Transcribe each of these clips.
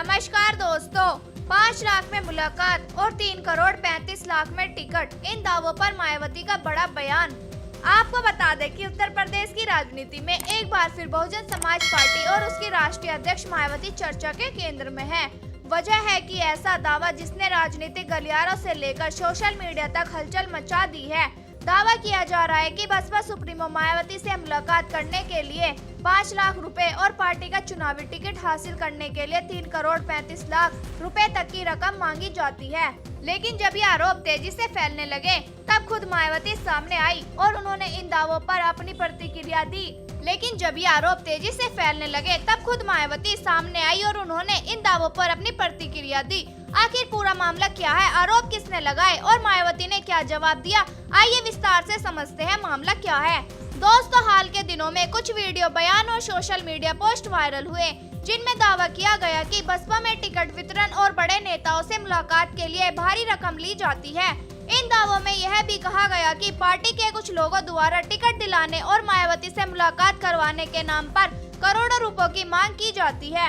नमस्कार दोस्तों, 5 लाख में मुलाकात और 3 करोड़ 35 लाख में टिकट, इन दावों पर मायावती का बड़ा बयान। आपको बता दें कि उत्तर प्रदेश की राजनीति में एक बार फिर बहुजन समाज पार्टी और उसकी राष्ट्रीय अध्यक्ष मायावती चर्चा के केंद्र में है। वजह है कि ऐसा दावा जिसने राजनीतिक गलियारों से लेकर सोशल मीडिया तक हलचल मचा दी है। दावा किया जा रहा है कि बसपा सुप्रीमो मायावती से मुलाकात करने के लिए 5 लाख रुपए और पार्टी का चुनावी टिकट हासिल करने के लिए 3 करोड़ 35 लाख रुपए तक की रकम मांगी जाती है। लेकिन जब ये आरोप तेजी से फैलने लगे तब खुद मायावती सामने आई और उन्होंने इन दावों पर अपनी प्रतिक्रिया दी। आखिर पूरा मामला क्या है, आरोप किसने लगाए और मायावती ने क्या जवाब दिया, आइए विस्तार से समझते हैं मामला क्या है। दोस्तों, हाल के दिनों में कुछ वीडियो बयान और सोशल मीडिया पोस्ट वायरल हुए जिनमें दावा किया गया कि बसपा में टिकट वितरण और बड़े नेताओं से मुलाकात के लिए भारी रकम ली जाती है। इन दावों में यह भी कहा गया कि पार्टी के कुछ लोगों द्वारा टिकट दिलाने और मायावती से मुलाकात करवाने के नाम पर करोड़ों रुपयों की मांग की जाती है।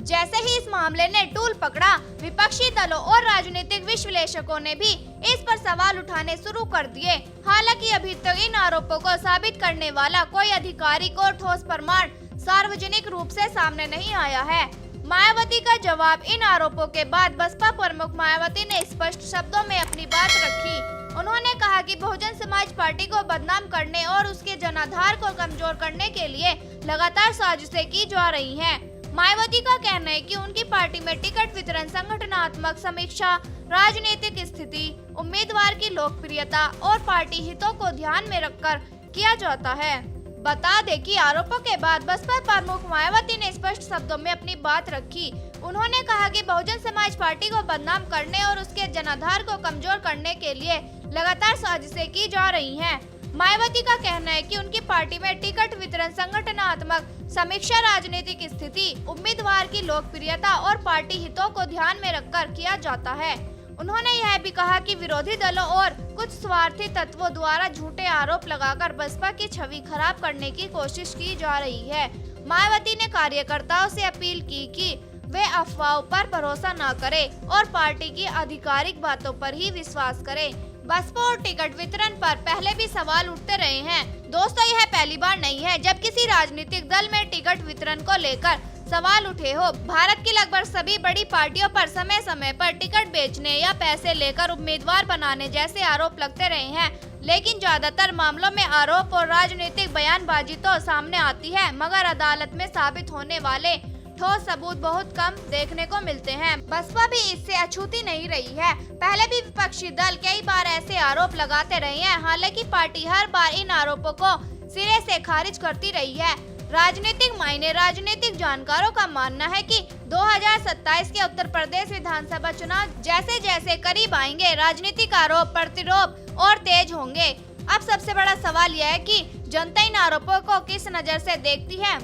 जैसे ही इस मामले ने तूल पकड़ा, विपक्षी दलों और राजनीतिक विश्लेषकों ने भी इस पर सवाल उठाने शुरू कर दिए। हालांकि अभी तक इन आरोपों को साबित करने वाला कोई आधिकारिक और ठोस प्रमाण सार्वजनिक रूप से सामने नहीं आया है। मायावती का जवाब। इन आरोपों के बाद बसपा प्रमुख मायावती ने स्पष्ट शब्दों में अपनी बात रखी। उन्होंने कहा कि बहुजन समाज पार्टी को बदनाम करने और उसके जनाधार को कमजोर करने के लिए लगातार साजिशें की जा रही हैं। मायावती का कहना है कि उनकी पार्टी में टिकट वितरण, संगठनात्मक समीक्षा, राजनीतिक स्थिति, उम्मीदवार की लोकप्रियता और पार्टी हितों को ध्यान में रखकर किया जाता है। बता दें कि आरोपों के बाद बसपा प्रमुख मायावती ने स्पष्ट शब्दों में अपनी बात रखी। उन्होंने कहा कि बहुजन समाज पार्टी को बदनाम करने और उसके जनाधार को कमजोर करने के लिए लगातार साजिशें की जा रही हैं। मायावती का कहना है कि उनकी पार्टी में टिकट वितरण, संगठनात्मक समीक्षा, राजनीतिक स्थिति, उम्मीदवार की लोकप्रियता और पार्टी हितों को ध्यान में रखकर किया जाता है। उन्होंने यह भी कहा कि विरोधी दलों और कुछ स्वार्थी तत्वों द्वारा झूठे आरोप लगाकर बसपा की छवि खराब करने की कोशिश की जा रही है। मायावती ने कार्यकर्ताओं से अपील की कि वे अफवाहों पर भरोसा न करें और पार्टी की आधिकारिक बातों पर ही विश्वास करें। बसपा और टिकट वितरण पर पहले भी सवाल उठते रहे हैं। दोस्तों, यह पहली बार नहीं है जब किसी राजनीतिक दल में टिकट वितरण को लेकर सवाल उठे हो। भारत की लगभग सभी बड़ी पार्टियों पर समय समय पर टिकट बेचने या पैसे लेकर उम्मीदवार बनाने जैसे आरोप लगते रहे हैं, लेकिन ज्यादातर मामलों में आरोप और राजनीतिक बयानबाजी तो सामने आती है, मगर अदालत में साबित होने वाले ठोस सबूत बहुत कम देखने को मिलते हैं। बसपा भी इससे अछूती नहीं रही है। पहले भी विपक्षी दल कई बार ऐसे आरोप लगाते रहे हैं, हालांकि पार्टी हर बार इन आरोपों को सिरे से खारिज करती रही है। राजनीतिक जानकारों का मानना है कि 2027 के उत्तर प्रदेश विधानसभा चुनाव जैसे जैसे करीब आएंगे, राजनीतिक आरोप प्रतिरोध और तेज होंगे। अब सबसे बड़ा सवाल यह है कि जनता इन आरोपों को किस नजर से देखती है।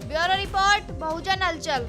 ब्यूरो रिपोर्ट, बहुजन हलचल।